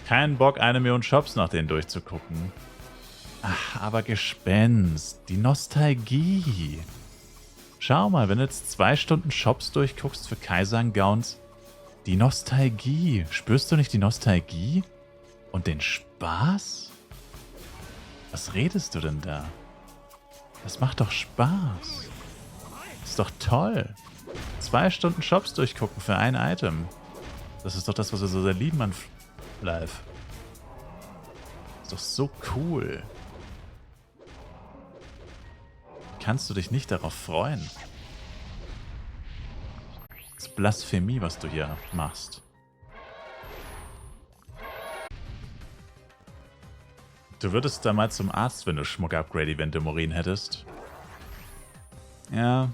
Keinen Bock, 1 Million Shops nach denen durchzugucken. Ach, aber Gespenst. Die Nostalgie. Schau mal, wenn du jetzt 2 Stunden Shops durchguckst für Kaisang-Gowns. Die Nostalgie. Spürst du nicht die Nostalgie? Und den Spaß? Was redest du denn da? Das macht doch Spaß. Ist doch toll. 2 Stunden Shops durchgucken für ein Item. Das ist doch das, was wir so sehr lieben an Live. Ist doch so cool. Kannst du dich nicht darauf freuen? Das ist Blasphemie, was du hier machst. Du würdest da mal zum Arzt, wenn du Schmuck-Upgrade-Event im Urin hättest. Ja,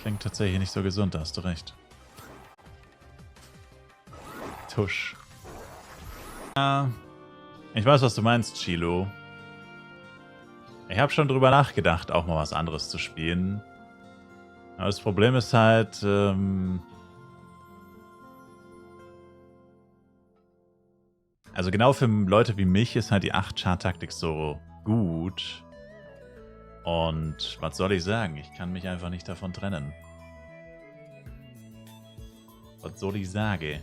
klingt tatsächlich nicht so gesund, da hast du recht. Tusch. Ja, ich weiß, was du meinst, Chilo. Ich habe schon drüber nachgedacht, auch mal was anderes zu spielen. Aber das Problem ist halt, also genau für Leute wie mich ist halt die 8-Char-Taktik so gut. Und was soll ich sagen? Ich kann mich einfach nicht davon trennen. Was soll ich sagen?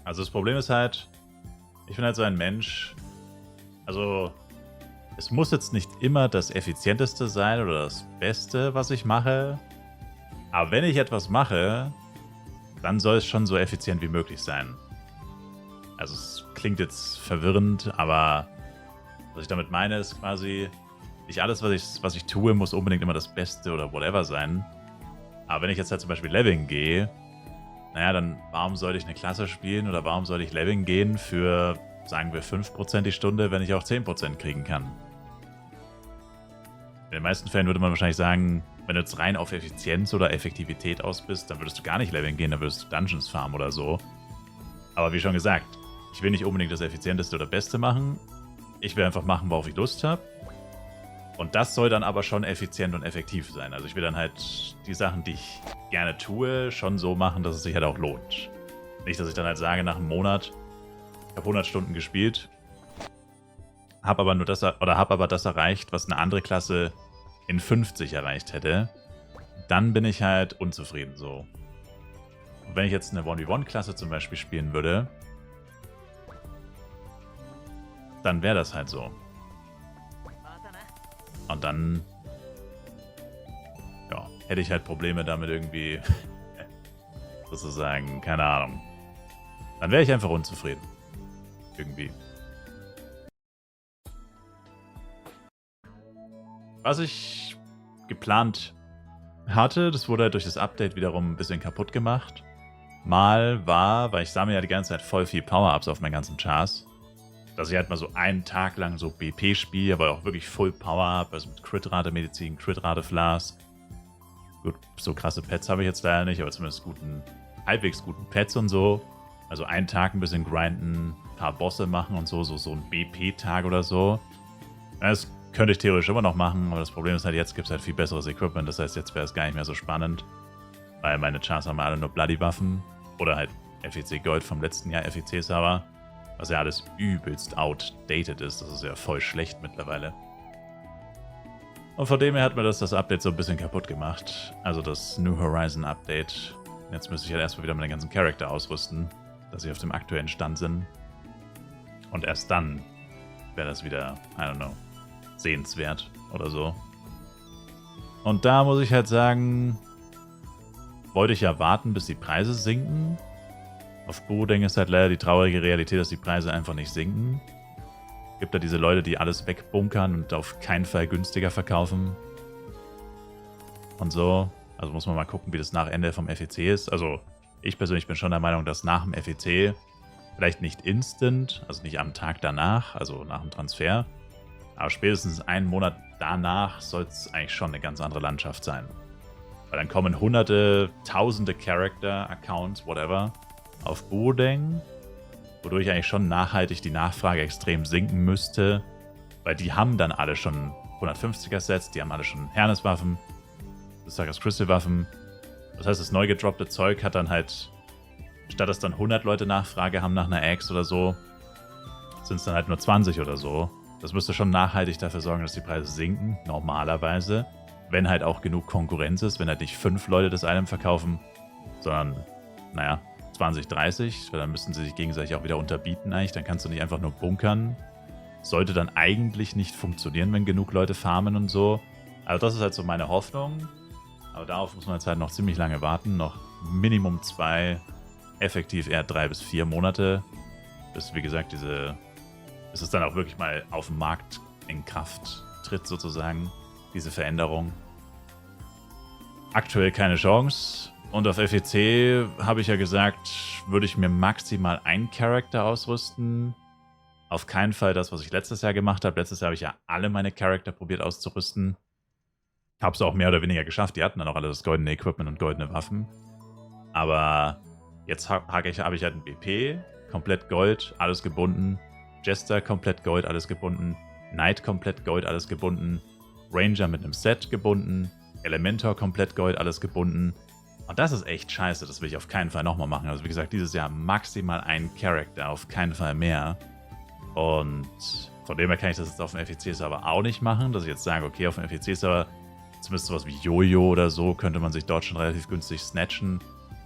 Also das Problem ist halt, ich bin halt so ein Mensch, also es muss jetzt nicht immer das Effizienteste sein oder das Beste, was ich mache. Aber wenn ich etwas mache, dann soll es schon so effizient wie möglich sein. Also es klingt jetzt verwirrend, aber was ich damit meine ist quasi, nicht alles, was ich tue, muss unbedingt immer das Beste oder whatever sein. Aber wenn ich jetzt halt zum Beispiel Leveln gehe, naja, dann warum sollte ich eine Klasse spielen oder warum sollte ich Leveln gehen für, sagen wir, 5% die Stunde, wenn ich auch 10% kriegen kann? In den meisten Fällen würde man wahrscheinlich sagen, wenn du jetzt rein auf Effizienz oder Effektivität aus bist, dann würdest du gar nicht leveln gehen, dann würdest du Dungeons farmen oder so. Aber wie schon gesagt, ich will nicht unbedingt das Effizienteste oder Beste machen. Ich will einfach machen, worauf ich Lust habe. Und das soll dann aber schon effizient und effektiv sein. Also ich will dann halt die Sachen, die ich gerne tue, schon so machen, dass es sich halt auch lohnt. Nicht, dass ich dann halt sage, nach einem Monat, ich habe 100 Stunden gespielt, habe aber nur das, oder habe aber das erreicht, was eine andere Klasse in 50 erreicht hätte, dann bin ich halt unzufrieden so. Und wenn ich jetzt eine 1v1-Klasse zum Beispiel spielen würde, dann wäre das halt so. Und dann, ja, hätte ich halt Probleme damit irgendwie, sozusagen, keine Ahnung. Dann wäre ich einfach unzufrieden. Irgendwie. Was ich geplant hatte, das wurde halt durch das Update wiederum ein bisschen kaputt gemacht. Mal war, weil ich sammle ja die ganze Zeit voll viel Power-Ups auf meinen ganzen Chars, dass ich halt mal so einen Tag lang so BP spiele, aber auch wirklich Full Power-Up, also mit Crit-Rate Medizin, Crit-Rate Flask. Gut, so krasse Pets habe ich jetzt leider nicht, aber zumindest halbwegs guten Pets und so. Also einen Tag ein bisschen grinden, ein paar Bosse machen und so ein BP-Tag oder so. Das könnte ich theoretisch immer noch machen, aber das Problem ist halt, jetzt gibt es halt viel besseres Equipment, das heißt, jetzt wäre es gar nicht mehr so spannend, weil meine Chars haben alle nur Bloody-Waffen oder halt FEC Gold vom letzten Jahr FEC-Server, was ja alles übelst outdated ist, das ist ja voll schlecht mittlerweile. Und von dem her hat mir das Update so ein bisschen kaputt gemacht, also das New Horizon Update. Jetzt müsste ich halt erstmal wieder meinen ganzen Charakter ausrüsten, dass sie auf dem aktuellen Stand sind. Und erst dann wäre das wieder, I don't know, sehenswert oder so. Und da muss ich halt sagen, wollte ich ja warten, bis die Preise sinken. Auf Bodeng ist halt leider die traurige Realität, dass die Preise einfach nicht sinken. Gibt da diese Leute, die alles wegbunkern und auf keinen Fall günstiger verkaufen. Und so. Also muss man mal gucken, wie das nach Ende vom FEC ist. Also ich persönlich bin schon der Meinung, dass nach dem FEC, vielleicht nicht instant, also nicht am Tag danach, also nach dem Transfer, aber spätestens einen Monat danach soll es eigentlich schon eine ganz andere Landschaft sein. Weil dann kommen hunderte, tausende Character-Accounts, whatever, auf Bodeng, wodurch eigentlich schon nachhaltig die Nachfrage extrem sinken müsste, weil die haben dann alle schon 150er-Sets, die haben alle schon Hernes-Waffen, Sagas Crystal-Waffen. Das heißt, das neu gedroppte Zeug hat dann halt statt dass dann 100 Leute Nachfrage haben nach einer Axe oder so, sind es dann halt nur 20 oder so. Das müsste schon nachhaltig dafür sorgen, dass die Preise sinken, normalerweise. Wenn halt auch genug Konkurrenz ist, wenn halt nicht 5 Leute das Item verkaufen, sondern, naja, 20, 30, weil dann müssten sie sich gegenseitig auch wieder unterbieten eigentlich. Dann kannst du nicht einfach nur bunkern. Sollte dann eigentlich nicht funktionieren, wenn genug Leute farmen und so. Also das ist halt so meine Hoffnung. Aber darauf muss man jetzt halt noch ziemlich lange warten. Noch Minimum 2, effektiv eher 3 bis 4 Monate. Bis, wie gesagt, bis es dann auch wirklich mal auf dem Markt in Kraft tritt sozusagen, diese Veränderung. Aktuell keine Chance. Und auf FEC habe ich ja gesagt, würde ich mir maximal einen Charakter ausrüsten. Auf keinen Fall das, was ich letztes Jahr gemacht habe. Letztes Jahr habe ich ja alle meine Charakter probiert auszurüsten. Habe es auch mehr oder weniger geschafft. Die hatten dann auch alle das goldene Equipment und goldene Waffen. Aber jetzt habe ich halt ein BP, komplett Gold, alles gebunden. Jester komplett Gold, alles gebunden. Knight komplett Gold, alles gebunden. Ranger mit einem Set gebunden. Elementor komplett Gold, alles gebunden. Und das ist echt scheiße, das will ich auf keinen Fall nochmal machen. Also wie gesagt, dieses Jahr maximal einen Charakter, auf keinen Fall mehr. Und von dem her kann ich das jetzt auf dem FEC-Server auch nicht machen, dass ich jetzt sage, okay, auf dem FEC-Server zumindest sowas wie Jojo oder so könnte man sich dort schon relativ günstig snatchen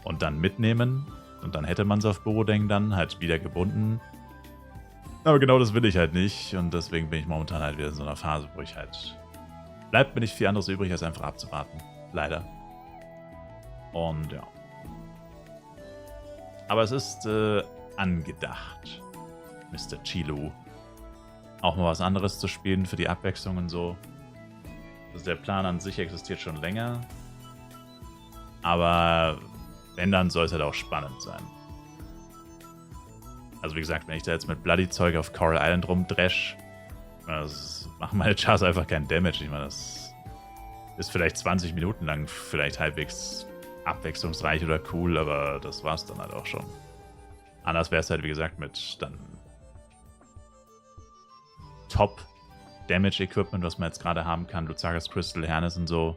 und dann mitnehmen. Und dann hätte man es auf Borodeng dann halt wieder gebunden. Aber genau das will ich halt nicht und deswegen bin ich momentan halt wieder in so einer Phase, wo ich halt... Bleibt mir nicht viel anderes übrig, als einfach abzuwarten. Leider. Und ja. Aber es ist angedacht, Mr. Chilu, auch mal was anderes zu spielen für die Abwechslung und so. Also der Plan an sich existiert schon länger. Aber wenn, dann soll es halt auch spannend sein. Also wie gesagt, wenn ich da jetzt mit Bloody-Zeug auf Coral Island rumdresch, das machen meine Chars einfach keinen Damage. Ich meine, das ist vielleicht 20 Minuten lang vielleicht halbwegs abwechslungsreich oder cool, aber das war's dann halt auch schon. Anders wäre es halt, wie gesagt, mit dann Top-Damage-Equipment, was man jetzt gerade haben kann, Lucaris Crystal, Hernes und so.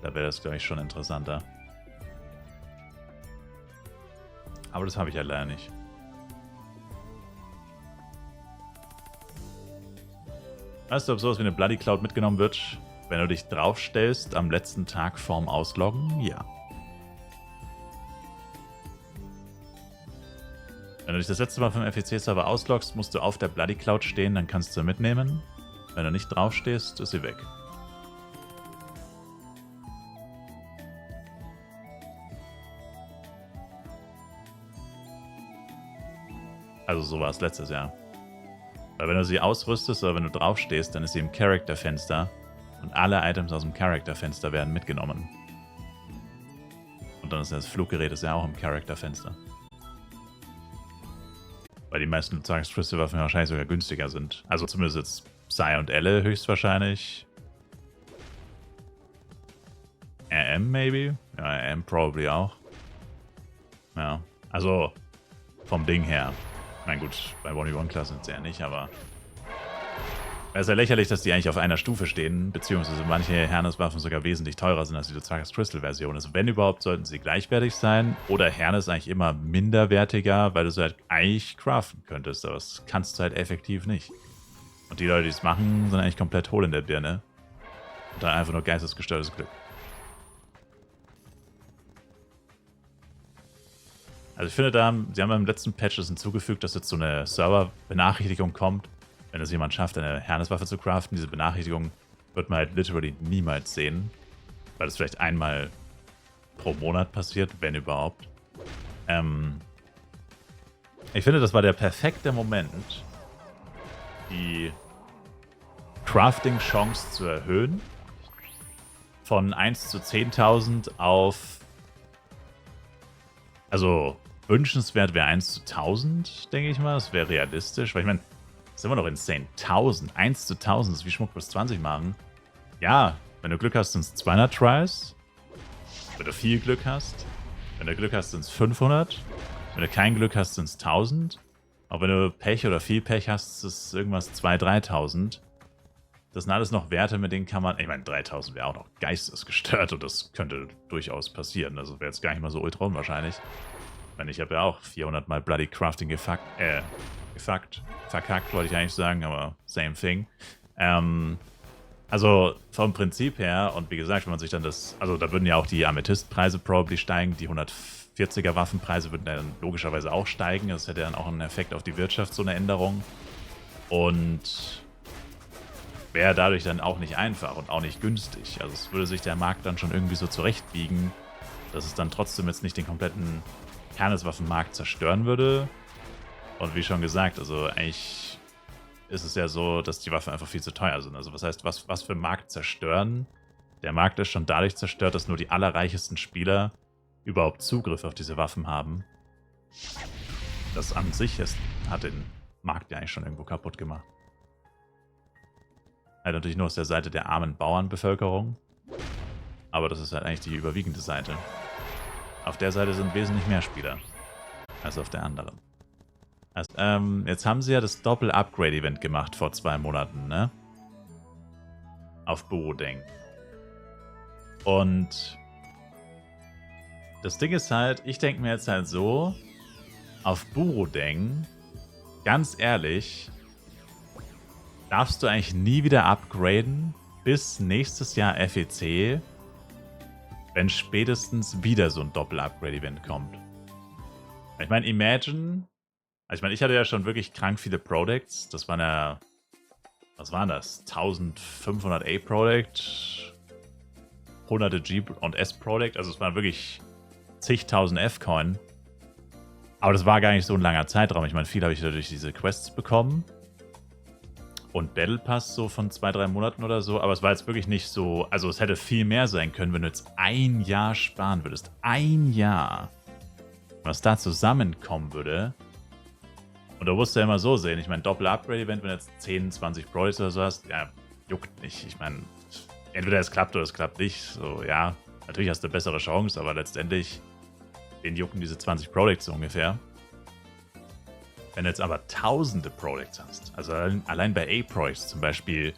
Da wäre das, glaube ich, schon interessanter. Aber das habe ich halt leider nicht. Weißt du, ob sowas wie eine Bloody Cloud mitgenommen wird, wenn du dich draufstellst am letzten Tag vorm Ausloggen? Ja. Wenn du dich das letzte Mal vom FEC-Server ausloggst, musst du auf der Bloody Cloud stehen, dann kannst du mitnehmen. Wenn du nicht draufstehst, ist sie weg. Also so war es letztes Jahr. Weil wenn du sie ausrüstest oder wenn du draufstehst, dann ist sie im Character-Fenster und alle Items aus dem Character-Fenster werden mitgenommen. Und dann ist das Fluggerät ist ja auch im Character-Fenster. Weil die meisten Lucaris Crystal Waffen wahrscheinlich sogar günstiger sind. Also zumindest jetzt Psy und Elle höchstwahrscheinlich. RM maybe? Ja, RM probably auch. Ja, also vom Ding her. Ich meine gut, bei 1v1-Klasse sind sie ja nicht, aber es ist ja lächerlich, dass die eigentlich auf einer Stufe stehen, beziehungsweise manche Hernes-Waffen sogar wesentlich teurer sind als die Lucaris Crystal-Version. Also wenn überhaupt, sollten sie gleichwertig sein oder Hernes eigentlich immer minderwertiger, weil du sie halt eigentlich craften könntest, aber das kannst du halt effektiv nicht. Und die Leute, die es machen, sind eigentlich komplett hohl in der Birne. Und dann einfach nur geistesgestörtes Glück. Also ich finde sie haben im letzten Patch das hinzugefügt, dass jetzt so eine Server-Benachrichtigung kommt, wenn es jemand schafft, eine Hernes-Waffe zu craften. Diese Benachrichtigung wird man halt literally niemals sehen, weil das vielleicht einmal pro Monat passiert, wenn überhaupt. Ich finde, das war der perfekte Moment, die Crafting-Chance zu erhöhen von 1 zu 10.000 auf... Also wünschenswert wäre 1 zu 1000, denke ich mal. Das wäre realistisch, weil ich meine, das ist immer noch insane. 1000, 1 zu 1000, das ist wie Schmuck plus 20 machen. Ja, wenn du Glück hast, sind es 200 Tries. Wenn du viel Glück hast. Wenn du Glück hast, sind es 500. Wenn du kein Glück hast, sind es 1000. Auch wenn du Pech oder viel Pech hast, ist es irgendwas 2.000, 3.000. Das sind alles noch Werte, mit denen kann man... Ich meine, 3.000 wäre auch noch geistesgestört und das könnte durchaus passieren. Also wäre jetzt gar nicht mal so ultra unwahrscheinlich. Ich meine, ich habe ja auch 400 Mal Bloody Crafting verkackt, wollte ich eigentlich sagen, aber same thing. Also vom Prinzip her, und wie gesagt, wenn man sich dann also da würden ja auch die Amethyst-Preise probably steigen, die 140er Waffenpreise würden dann logischerweise auch steigen, das hätte dann auch einen Effekt auf die Wirtschaft, so eine Änderung. Und wäre dadurch dann auch nicht einfach und auch nicht günstig. Also es würde sich der Markt dann schon irgendwie so zurechtbiegen, dass es dann trotzdem jetzt nicht den kompletten Kernwaffenmarkt zerstören würde. Und wie schon gesagt, also eigentlich ist es ja so, dass die Waffen einfach viel zu teuer sind. Also was heißt, was für Markt zerstören? Der Markt ist schon dadurch zerstört, dass nur die allerreichesten Spieler überhaupt Zugriff auf diese Waffen haben. Das an sich hat den Markt ja eigentlich schon irgendwo kaputt gemacht. Halt natürlich nur aus der Seite der armen Bauernbevölkerung. Aber das ist halt eigentlich die überwiegende Seite. Auf der Seite sind wesentlich mehr Spieler als auf der anderen. Also, jetzt haben sie ja das Doppel-Upgrade-Event gemacht vor 2 Monaten, ne? Auf Burodeng. Und das Ding ist halt, ich denke mir jetzt halt so, auf Burodeng, ganz ehrlich, darfst du eigentlich nie wieder upgraden bis nächstes Jahr FEC, wenn spätestens wieder so ein Doppel-Upgrade-Event kommt. Ich meine, imagine, ich hatte ja schon wirklich krank viele Products. Das waren ja, was waren das? 1500 A-Product, hunderte G- und S-Product. Also es waren wirklich zigtausend F-Coin. Aber das war gar nicht so ein langer Zeitraum. Ich meine, viel habe ich dadurch diese Quests bekommen. Und Battle Pass so von 2-3 Monaten oder so. Aber es war jetzt wirklich nicht so, also es hätte viel mehr sein können, wenn du jetzt 1 Jahr sparen würdest. 1 Jahr. Was da zusammenkommen würde. Und da musst du ja immer so sehen. Ich meine, Doppel-Upgrade-Event, wenn du jetzt 10, 20 Products oder so hast, ja, juckt nicht. Ich meine, entweder es klappt oder es klappt nicht. So, ja, natürlich hast du eine bessere Chance, aber letztendlich, wen jucken diese 20 Products so ungefähr. Wenn du jetzt aber tausende Products hast, also allein bei A-Products zum Beispiel,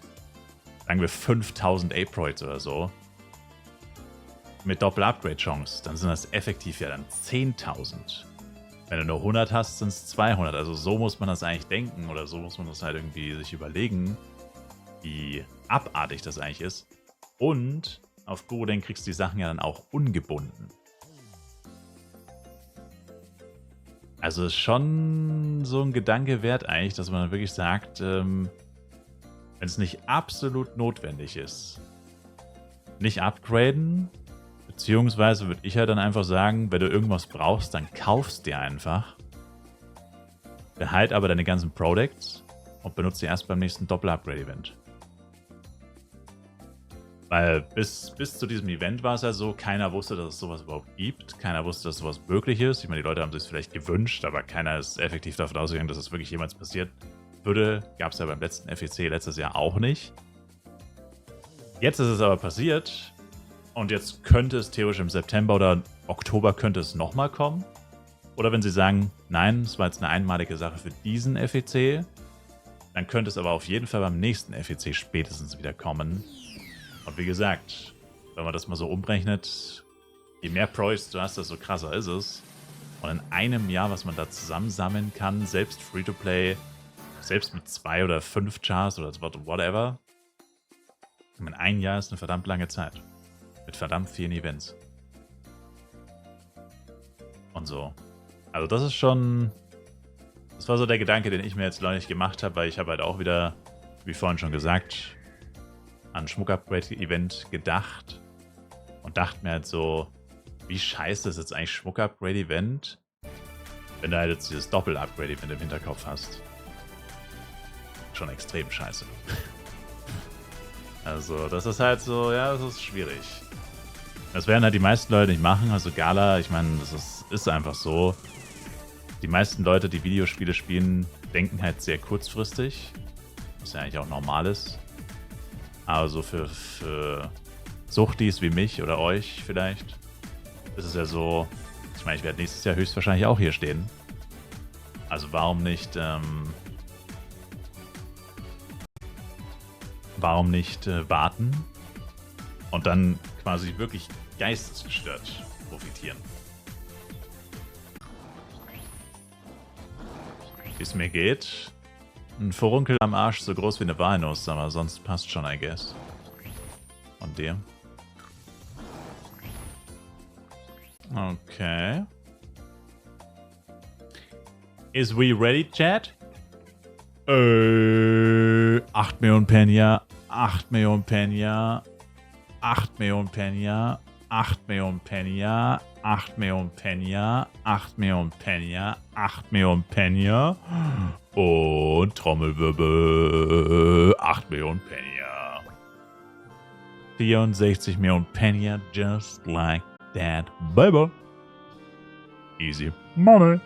sagen wir 5000 A-Products oder so, mit Doppel-Upgrade-Chance, dann sind das effektiv ja dann 10.000. Wenn du nur 100 hast, sind es 200. Also so muss man das eigentlich denken oder so muss man das halt irgendwie sich überlegen, wie abartig das eigentlich ist. Und auf Burodeng kriegst du die Sachen ja dann auch ungebunden. Also ist schon so ein Gedanke wert eigentlich, dass man dann wirklich sagt, wenn es nicht absolut notwendig ist, nicht upgraden. Beziehungsweise würde ich halt dann einfach sagen, wenn du irgendwas brauchst, dann kaufst dir einfach. Behalt aber deine ganzen Products und benutze die erst beim nächsten Doppel-Upgrade-Event. Weil bis zu diesem Event war es ja so, keiner wusste, dass es sowas überhaupt gibt. Keiner wusste, dass sowas möglich ist. Ich meine, die Leute haben sich es vielleicht gewünscht, aber keiner ist effektiv davon ausgegangen, dass es wirklich jemals passiert würde. Gab es ja beim letzten FEC letztes Jahr auch nicht. Jetzt ist es aber passiert. Und jetzt könnte es theoretisch im September oder Oktober könnte es nochmal kommen. Oder wenn sie sagen, nein, es war jetzt eine einmalige Sache für diesen FEC, dann könnte es aber auf jeden Fall beim nächsten FEC spätestens wieder kommen. Und wie gesagt, wenn man das mal so umrechnet, je mehr Products du hast, desto krasser ist es. Und in einem Jahr, was man da zusammensammeln kann, selbst Free-to-Play, selbst mit 2 oder 5 Chars oder whatever, in einem Jahr ist eine verdammt lange Zeit. Mit verdammt vielen Events. Und so. Also das ist schon... Das war so der Gedanke, den ich mir jetzt neulich gemacht habe, weil ich habe halt auch wieder, wie vorhin schon gesagt, an Schmuck-Upgrade-Event gedacht. Und dachte mir halt so, wie scheiße ist jetzt eigentlich Schmuck-Upgrade-Event, wenn du halt jetzt dieses Doppel-Upgrade-Event im Hinterkopf hast. Schon extrem scheiße. Also das ist halt so, ja, das ist schwierig. Das werden halt die meisten Leute nicht machen. Also Gala, ich meine, das ist einfach so. Die meisten Leute, die Videospiele spielen, denken halt sehr kurzfristig. Was ja eigentlich auch normal ist. Aber so für Suchtis wie mich oder euch vielleicht, ist es ja so, ich meine, ich werde nächstes Jahr höchstwahrscheinlich auch hier stehen. Also warum nicht warten und dann quasi wirklich geistesgestört profitieren. wie es mir geht. Ein Furunkel am Arsch so groß wie eine Walnuss, aber sonst passt schon, I guess. Und dir? Okay. Is we ready, Chat? 8 Millionen Penya, 8 Millionen Penya, 8 Millionen Penya, 8 Millionen Penya, 8 Millionen Penya, 8 Millionen Penya, 8 Millionen Penya und Trommelwirbel, 8 Millionen Penya. 64 Millionen Penya, just like that. Bye bye. Easy money.